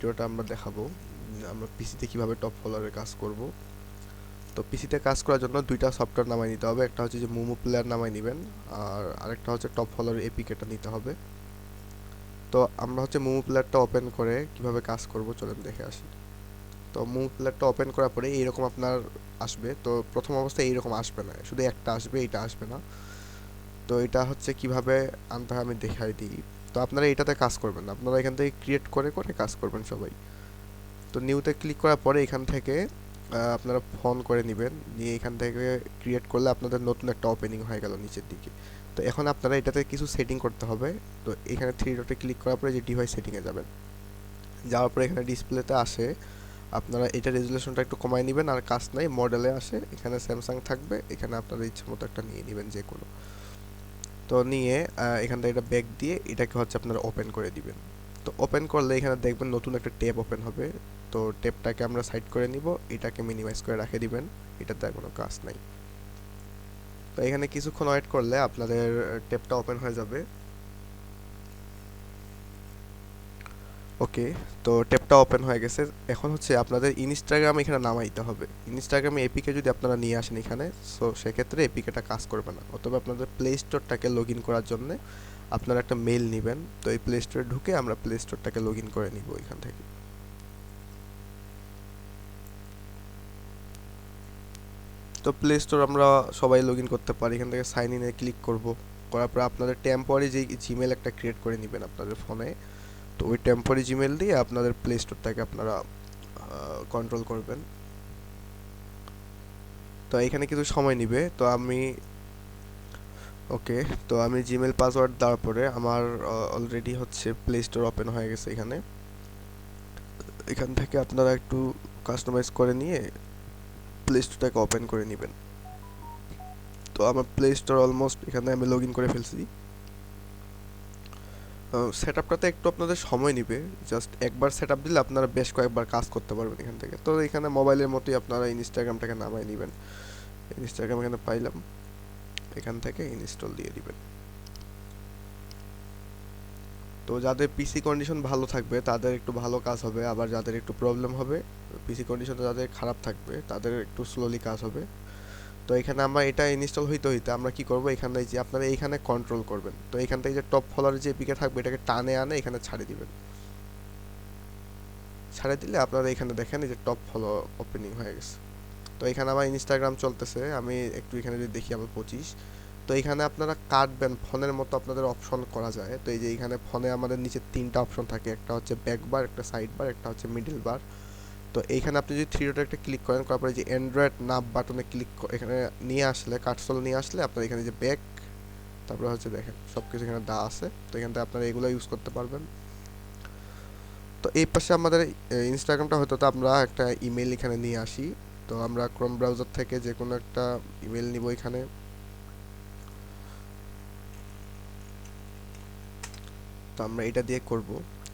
ভিডিওটা আমরা দেখাবো আমরা পিসিতে কিভাবে টপ ফলোয়ারের কাজ করব। তো পিসিতে কাজ করার জন্য দুইটা সফটওয়্যার নামাই নিতে হবে, একটা হচ্ছে যে মোমো প্লেয়ার নামাই নেবেন, আর আরেকটা হচ্ছে টপ ফলোয়ার এপিকেটা নিতে হবে। তো আমরা হচ্ছে মোমো প্লেয়ারটা ওপেন করে কিভাবে কাজ করব চলেন দেখে আসি। তো মোমো প্লেয়ারটা ওপেন করার পরে এইরকম আপনার আসবে। তো প্রথম অবস্থায় এইরকম আসবে না, শুধু একটা আসবে, এটা আসবে না। তো এটা হচ্ছে কিভাবে আনতে হয় আমি দেখাই দিই। তো আপনারা এটাতে কাজ করবেন না, আপনারা এখান থেকে ক্রিয়েট করে করে কাজ করবেন সবাই। তো নিউতে ক্লিক করার পরে এখান থেকে আপনারা ফোন করে নেবেন, নিয়ে এখান থেকে ক্রিয়েট করলে আপনাদের নতুন একটা ওপেনিং হয়ে গেল নিচের দিকে। তো এখন আপনারা এটাতে কিছু সেটিং করতে হবে। তো এখানে থ্রি ডটে ক্লিক করার পরে যে ডিভাইস সেটিংয়ে যাবেন, যাওয়ার পরে এখানে ডিসপ্লেতে আসে আপনারা এটা রেজুলেশনটা একটু কমায় নেবেন, আর কাজ নাই মডেলে আসে এখানে স্যামসাং থাকবে, এখানে আপনাদের ইচ্ছে মতো একটা নিয়ে নেবেন যে কোনো। তো নিয়ে এখান থেকে এটা ব্যাক দিয়ে এটাকে হচ্ছে আপনারা ওপেন করে দিবেন। তো ওপেন করলে এখানে দেখবেন নতুন একটা ট্যাব ওপেন হবে। তো ট্যাবটাকে আমরা সাইড করে নিব, এটাকে মিনিমাইজ করে রেখে দিবেন, এটাতে আর কোনো কাজ নাই। তো এখানে কিছুক্ষণ ওয়েট করলে আপনাদের ট্যাবটা ওপেন হয়ে যাবে। ওকে, তো ট্যাবটা ওপেন হয়ে গেছে। এখন হচ্ছে আপনাদের ইনস্টাগ্রাম এখানে নামাইতে হবে। ইনস্টাগ্রামে এপিকে যদি আপনারা নিয়ে আসেন এখানে, সো সেক্ষেত্রে এপিকেটা কাজ করবে না। অথবা আপনাদের প্লে স্টোরটাকে লগ ইন করার জন্য আপনারা একটা মেল নেবেন। তো এই প্লে স্টোরে ঢুকে আমরা প্লে স্টোরটাকে লগ ইন করে নিব এখান থেকে। তো প্লে স্টোর আমরা সবাই লগ ইন করতে পারি, এখান থেকে সাইন ইনে ক্লিক করব। করার পর আপনাদের টেম্পোরারি যে জিমেল একটা ক্রিয়েট করে নেবেন আপনাদের ফোনে। তো ওই টেম্পোরারি জিমেল দিয়ে আপনাদের প্লে স্টোরটাকে আপনারা কন্ট্রোল করবেন। তো এখানে কিছু সময় নিবে। তো আমি ওকে, তো আমি জিমেল পাসওয়ার্ড দেওয়ার পরে আমার অলরেডি হচ্ছে প্লে স্টোর ওপেন হয়ে গেছে এখানে। এখান থেকে আপনারা একটু কাস্টমাইজ করে নিয়ে প্লে স্টোরটাকে ওপেন করে নেবেন। তো আমার প্লে স্টোর অলমোস্ট এখানে আমি লগ ইন করে ফেলছি। সেট আপটাতে একটু আপনাদের সময় নিবে, জাস্ট একবার সেট আপ দিলে আপনারা বেশ কয়েকবার কাজ করতে পারবেন এখান থেকে। তো এখানে মোবাইলের মতোই আপনারা ইনস্টাগ্রামটাকে নামাই নেবেন। ইনস্টাগ্রাম এখানে পাইলাম, এখান থেকে ইনস্টল দিয়ে দিবেন। তো যাদের পিসি কন্ডিশন ভালো থাকবে তাদের একটু ভালো কাজ হবে, আবার যাদের একটু প্রবলেম হবে, পিসি কন্ডিশনটা যাদের খারাপ থাকবে তাদের একটু স্লোলি কাজ হবে। তো এখানে আমরা এটা ইনস্টল হইতে হইতে আমরা কি করব, এখানে যে আপনারা এইখানে কন্ট্রোল করবেন। তো এখান থেকে যে টপ ফলোয়ার যে এপিকে থাকবে এটাকে টানে আনে এখানে ছাড়ে দিবেন। ছাড়ে দিলে আপনারা এখানে দেখেন এই যে টপ ফলো ওপেনিং হয়ে গেছে। তো এখানে আমার ইনস্টাগ্রাম চলতেছে, আমি একটু এখানে যদি দেখি আমার 25। তো এখানে আপনারা কাটবেন ফোনের মতো আপনাদের অপশন করা যায়। তো এই যে এখানে ফোনে আমাদের নিচে তিনটা অপশন থাকে, একটা হচ্ছে ব্যাক বার, একটা সাইড বার, একটা হচ্ছে মিডল বার। তো এইখানে আপনি যদি থ্রি ডটে একটা ক্লিক করেন, করার পরে যে অ্যান্ড্রয়েড নাম বাটনে ক্লিক এখানে নিয়ে আসলে কাটসল নিয়ে আসলে আপনার এখানে যে ব্যাক, তারপরে হচ্ছে দেখেন সব কিছু এখানে দেওয়া আছে। তো এখান থেকে আপনারা এগুলো ইউজ করতে পারবেন। তো এই পাশে আমাদের ইনস্টাগ্রামটা হয়তো তো আমরা একটা ইমেল এখানে নিয়ে আসি। তো আমরা ক্রোম ব্রাউজার থেকে যে কোনো একটা ইমেল নিব এখানে। তো আমরা এটা দিয়ে করব।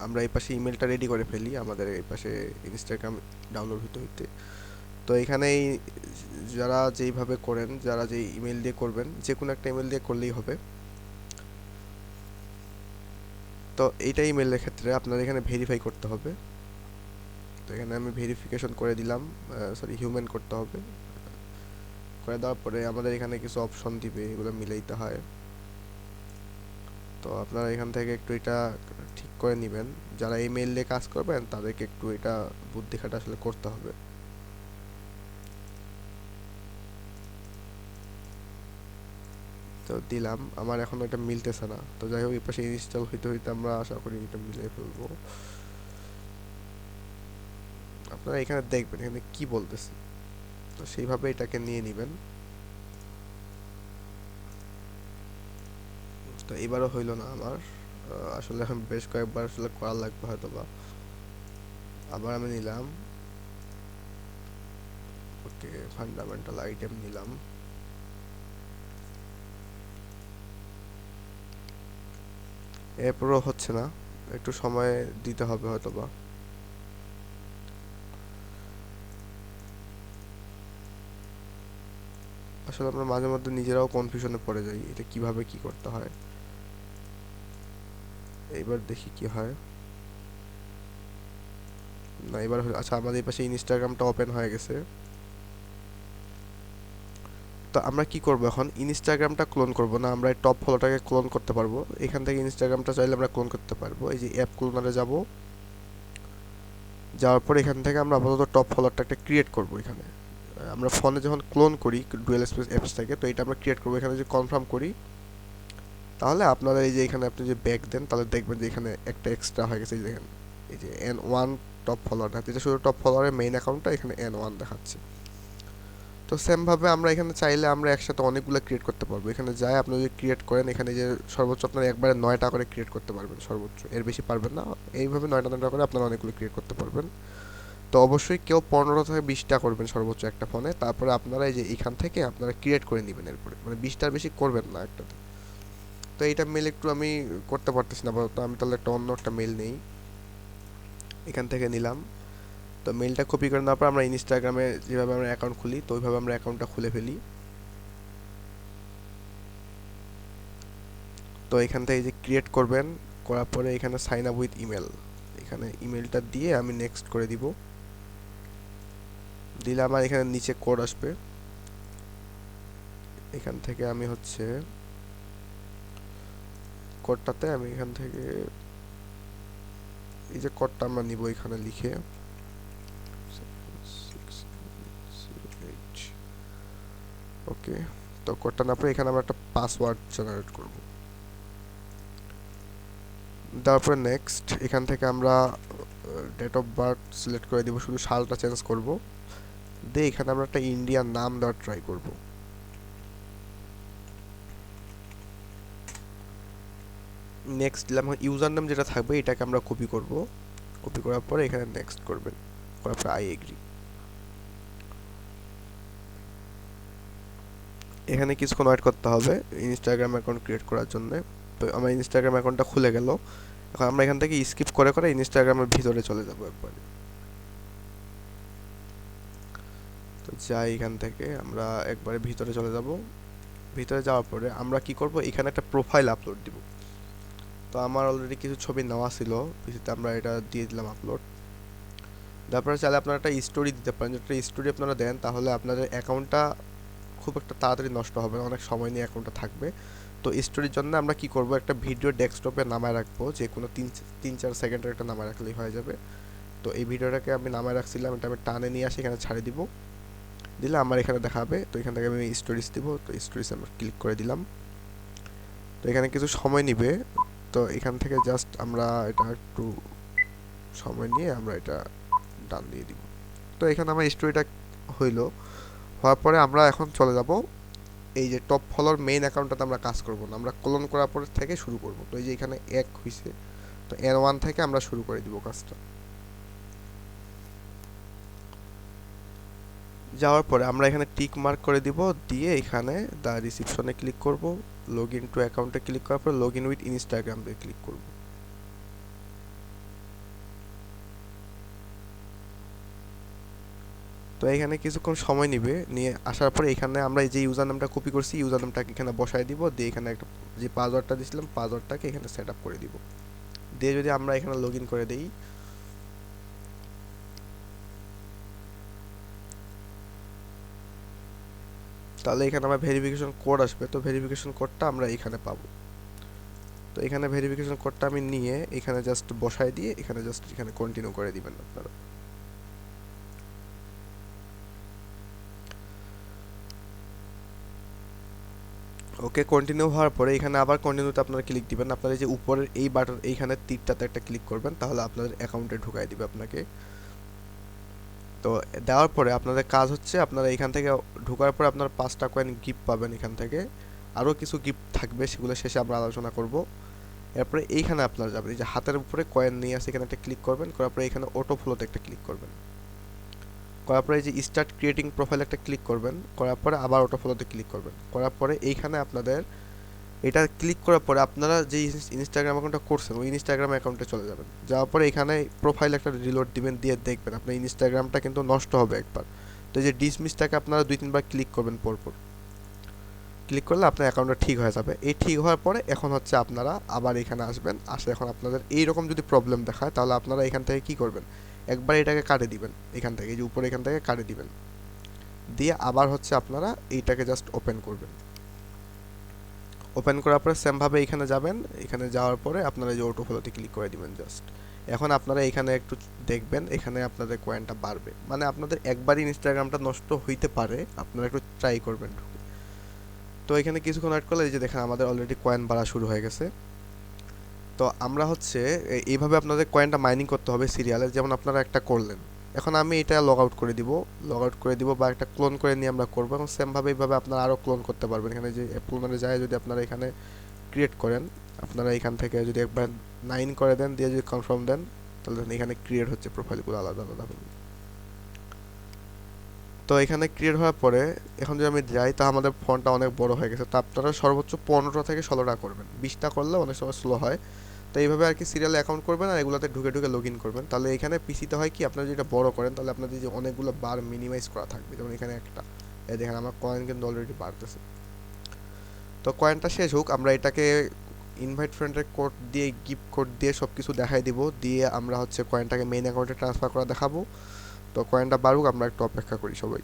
আমরা এই পাশে ইমেলটা রেডি করে ফেলি আমাদের এই পাশে ইনস্টাগ্রাম ডাউনলোড হতে হইতে। তো এখানে যারা যেইভাবে করেন, যারা যেই ইমেল দিয়ে করবেন, যে কোনো একটা ইমেল দিয়ে করলেই হবে। তো এইটা ইমেলের ক্ষেত্রে আপনার এখানে ভেরিফাই করতে হবে। তো এখানে আমি ভেরিফিকেশন করে দিলাম, সরি হিউম্যান করতে হবে। করে দেওয়ার পরে আমাদের এখানে কিছু অপশন দিবে, এগুলো মিলাইতে হয়। তো আপনারা এখান থেকে একটু এটা ঠিক করে নেবেন। যারা ইমেল দিয়ে কাজ করবেন তাদেরকে একটু এটা বুদ্ধি খাটা আসলে করতে হবে। তো দিলাম, আমার এখন এটা মিলতেছে না। তো যাই হোক এই পাশে ইনস্টল হইতে হইতে আমরা আশা করি এটা মিলিয়ে ফেলবো। আপনারা এখানে দেখবেন এখানে কি বলতেছে, তো সেইভাবে এটাকে নিয়ে নেবেন। তো এবারও হইল না আমার, আসলে এখন বেশ কয়েকবার আসলে করা লাগবে হয়তো বা। আবার আমি নিলাম, ওকে, ফান্ডামেন্টাল আইটেম নিলাম। এরপরও হচ্ছে না, একটু সময় দিতে হবে হয়তো বা। আসলে আমরা মাঝে মধ্যে নিজেরাও কনফিউশনে পড়ে যাই এটা কিভাবে কি করতে হয়। এইবার দেখি কি হয়। না এবার আচ্ছা আমাদের এই পাশে ইনস্টাগ্রামটা ওপেন হয়ে গেছে। তো আমরা কি করব এখন, ইনস্টাগ্রামটা ক্লোন করব না, আমরা এই টপ ফলোটাকে ক্লোন করতে পারবো। এখান থেকে ইনস্টাগ্রামটা চাইলে আমরা ক্লোন করতে পারবো। এই যে অ্যাপ ক্লোনারে যাব, যাওয়ার পর এখান থেকে আমরা আপাতত টপ ফলোয়ারটা একটা ক্রিয়েট করব। এখানে আমরা ফোনে যখন ক্লোন করি ডুয়েল স্পেস অ্যাপস থেকে, তো এটা আমরা ক্রিয়েট করবো। এখানে যদি কনফার্ম করি তাহলে আপনারা এই যে এখানে আপনি যে ব্যাক দেন তাহলে দেখবেন যে এখানে একটা এক্সট্রা হয়ে গেছে। দেখেন এই যে N1 টপ ফলোয়ার দেখাচ্ছে, এটা শুধু টপ ফলোয়ারের মেইন অ্যাকাউন্টটা এখানে N1 দেখাচ্ছে। তো সেমভাবে আমরা এখানে চাইলে আমরা একসাথে অনেকগুলো ক্রিয়েট করতে পারবো। এখানে যাই আপনি যদি ক্রিয়েট করেন, এখানে যে সর্বোচ্চ আপনারা একবারে 9টা করে ক্রিয়েট করতে পারবেন সর্বোচ্চ, এর বেশি পারবেন না। এইভাবে 9টা করে আপনারা অনেকগুলো ক্রিয়েট করতে পারবেন। তো অবশ্যই কেউ 15 থেকে 20টা করবেন সর্বোচ্চ একটা ফোনে। তারপরে আপনারা এই যে এখান থেকে আপনারা ক্রিয়েট করে নেবেন এরপরে, মানে 20টার বেশি করবেন না একটাতে। তো এইটা মেল একটু আমি করতে পারতেছি না আপাতত, আমি তাহলে অন্য একটা মেল নেই, এখান থেকে নিলাম। তো মেলটা কপি করে নেওয়ার পর আমরা ইনস্টাগ্রামে যেভাবে আমরা অ্যাকাউন্ট খুলি তো ওইভাবে আমরা অ্যাকাউন্টটা খুলে ফেলি। তো এখান থেকে যে ক্রিয়েট করবেন, করার পরে এখানে সাইন আপ উইথ ইমেল, এখানে ইমেলটা দিয়ে আমি নেক্সট করে দিব। দিলে আমার এখানে নিচে কোড আসবে, এখান থেকে আমি হচ্ছে কোডটাতে আমি এখান থেকে এই যে কোডটা আমরা নিব এখানে লিখে, ওকে। তো কোডটা না পরে এখানে আমরা একটা পাসওয়ার্ড জেনারেট করব। তারপরে নেক্সট এখান থেকে আমরা ডেট অফ বার্থ সিলেক্ট করে দিব, শুধু সালটা চেঞ্জ করব। দিয়ে এখানে আমরা একটা ইন্ডিয়ান নাম দেওয়ার ট্রাই করব। নেক্সট দিলাম, ইউজার নেম যেটা থাকবে এটাকে আমরা কপি করব। কপি করার পরে এখানে নেক্সট করবেন, করার পরে আই এগ্রি। এখানে কিছুক্ষণ ওয়েট করতে হবে ইনস্টাগ্রাম অ্যাকাউন্ট ক্রিয়েট করার জন্য। তো আমার ইনস্টাগ্রাম অ্যাকাউন্টটা খুলে গেল। এখন আমরা এখান থেকে স্কিপ করে করে ইনস্টাগ্রামের ভিতরে চলে যাব একবারে। তো যাই এখান থেকে আমরা একবারে ভিতরে চলে যাব। ভিতরে যাওয়ার পরে আমরা কি করব, এখানে একটা প্রোফাইল আপলোড দিব। তো আমার অলরেডি কিছু ছবি নেওয়া ছিল পিসিতে, আমরা এটা দিয়ে দিলাম আপলোড। তারপরে চাইলে আপনারা একটা স্টোরি দিতে পারেন, যেটা স্টোরি আপনারা দেন তাহলে আপনাদের অ্যাকাউন্টটা খুব একটা তাড়াতাড়ি নষ্ট হবে না, অনেক সময় নিয়ে অ্যাকাউন্টটা থাকবে। তো স্টোরির জন্য আমরা কি করব, একটা ভিডিও ডেস্কটপে নামায় রাখবো, যে কোনো 3-4 সেকেন্ডের একটা নামায় রাখলেই হয়ে যাবে। তো এই ভিডিওটাকে আমি নামায় রাখছিলাম, এটা আমি টানে নিয়ে আসি এখানে ছাড়ে দিব। দিলে আমার এখানে দেখাবে। তো এখান থেকে আমি স্টোরিজ দিব, তো স্টোরিজ আমরা ক্লিক করে দিলাম। তো এখানে কিছু সময় নিবে, তো এখান থেকে জাস্ট আমরা এটা একটু সময় নিয়ে আমরা এটা ডান দিয়ে দিব। তো এখানে আমার স্টোরিটা হইলো। হওয়ার পরে আমরা এখন চলে যাব এই যে টপ ফলোর মেইন অ্যাকাউন্টটাতে আমরা কাজ করব না, আমরা ক্লোন করার পর থেকে শুরু করব। তো এই যে এখানে 1 হইছে, তো N1 থেকে আমরা শুরু করে দিব কাজটা। যাওয়ার পরে আমরা এখানে টিক মার্ক করে দিব, দিয়ে এখানে দা রিসিপশনে ক্লিক করব, লগ ইন টু অ্যাকাউন্টে ক্লিক করার পর লগ ইন উইথ ইনস্টাগ্রাম দিয়ে ক্লিক করব। তো এখানে কিছুক্ষণ সময় নিবে, নিয়ে আসার পরে এখানে আমরা এই যে ইউজার নামটা কপি করছি ইউজার নামটাকে এখানে বসায় দিব, দিয়ে এখানে একটা যে পাসওয়ার্ডটা দিয়েছিলাম পাসওয়ার্ডটাকে এখানে সেট আপ করে দিব। দিয়ে যদি আমরা এখানে লগ ইন করে দিই, তাহলে এখানে আমার ভেরিফিকেশন কোড আসবে। তো ভেরিফিকেশন কোডটা আমরা এখানে পাবো। তো এখানে ভেরিফিকেশন কোডটা আমি নিয়ে এখানে জাস্ট বসায় দিয়ে এখানে জাস্ট এখানে কন্টিনিউ করে দিবেন আপনারা। ওকে, কন্টিনিউ হওয়ার পরে এখানে আবার কন্টিনিউতে আপনারা ক্লিক দিবেন। আপনারা এই যে উপরের এই বাটন এইখানে তীরটাতে একটা ক্লিক করবেন, তাহলে আপনাদের অ্যাকাউন্টে ঢুকাই দিবে আপনাকে। তো দেওয়ার পরে আপনাদের কাজ হচ্ছে আপনারা এখান থেকে ঢোকার পরে আপনারা 5টা কয়েন গিফট পাবেন এখান থেকে, আরও কিছু গিফট থাকবে সেগুলো শেষে আমরা আলোচনা করব। এরপরে এইখানে আপনারা যাবেন, এই যে হাতের উপরে কয়েন নিয়ে আসে এখানে একটা ক্লিক করবেন, করার পরে এখানে অটো ফ্লোতে একটা ক্লিক করবেন, করার পরে এই যে স্টার্ট ক্রিয়েটিং প্রোফাইল একটা ক্লিক করবেন, করার পরে আবার অটো ফ্লোতে ক্লিক করবেন, করার পরে এইখানে আপনাদের এটা ক্লিক করার পরে আপনারা যে ইনস্টাগ্রাম অ্যাকাউন্টটা করছেন ওই ইনস্টাগ্রাম অ্যাকাউন্টে চলে যাবেন। যাওয়ার পরে এখানে প্রোফাইল একটা রিলোড দিবেন, দিয়ে দেখবেন আপনার ইনস্টাগ্রামটা কিন্তু নষ্ট হবে একবার। তো এই যে ডিসমিসটাকে আপনারা 2-3 বার ক্লিক করবেন পরপর, ক্লিক করলে আপনার অ্যাকাউন্টটা ঠিক হয়ে যাবে। এই ঠিক হওয়ার পরে এখন হচ্ছে আপনারা আবার এখানে আসবেন, আসে এখন আপনাদের এইরকম যদি প্রবলেম দেখায় তাহলে আপনারা এখান থেকে কি করবেন, একবার এটাকে কাটে দিবেন এখান থেকে, এই যে উপরে এখান থেকে কাটে দিবেন, দিয়ে আবার হচ্ছে আপনারা এইটাকে জাস্ট ওপেন করবেন। ওপেন করার পরে সেমভাবে এখানে যাবেন, এখানে যাওয়ার পরে আপনারা এই যে অটো ফলোতে ক্লিক করে দিবেন জাস্ট। এখন আপনারা এখানে একটু দেখবেন, এখানে আপনাদের কয়েনটা বাড়বে, মানে আপনাদের একবারই ইনস্টাগ্রামটা নষ্ট হইতে পারে, আপনারা একটু ট্রাই করবেন। তো এখানে কিছুক্ষণ ওয়েট করলে এই যে দেখেন আমাদের অলরেডি কয়েন বাড়া শুরু হয়ে গেছে। তো আমরা হচ্ছে এইভাবে আপনাদের কয়েনটা মাইনিং করতে হবে সিরিয়ালে, যেমন আপনারা একটা করলেন, এখন আমি এটা লগ আউট করে দিব, বা একটা ক্লোন করে নিয়ে আমরা করবো, এবং সেমভাবে এইভাবে আপনারা আরও ক্লোন করতে পারবেন। এখানে যে ক্লোনারে যায় যদি আপনারা এখানে ক্রিয়েট করেন, আপনারা এখান থেকে যদি একবার 9 করে দেন, দিয়ে যদি কনফার্ম দেন, তাহলে এখানে ক্রিয়েট হচ্ছে প্রোফাইলগুলো আলাদা আলাদা। তো এখানে ক্রিয়েট হওয়ার পরে এখন যদি আমি যাই, তা আমাদের ফন্টটা অনেক বড় হয়ে গেছে। তো আপনারা সর্বোচ্চ 15টা থেকে 16টা করবেন, 20টা করলে অনেক সময় স্লো হয়। তো এইভাবে আর কি সিরিয়ালে অ্যাকাউন্ট করবেন, আর এগুলোতে ঢুকে ঢুকে লগ ইন করবেন। তাহলে এখানে পিসিতে হয় কি, আপনারা যেটা বড় করেন তাহলে আপনাদের যে অনেকগুলো বার মিনিমাইজ করা থাকবে, যেমন এখানে একটা, এই দেখেন আমার কয়েন কিন্তু অলরেডি বাড়তেছে। তো কয়েনটা শেষ হোক, আমরা এটাকে ইনভাইট ফ্রেন্ডের কোড দিয়ে, গিফট কোড দিয়ে সব কিছু দেখাই দিব, দিয়ে আমরা হচ্ছে কয়েনটাকে মেইন অ্যাকাউন্টে ট্রান্সফার করা দেখাবো। তো কয়েনটা বাড়ুক, আমরা একটু অপেক্ষা করি সবাই।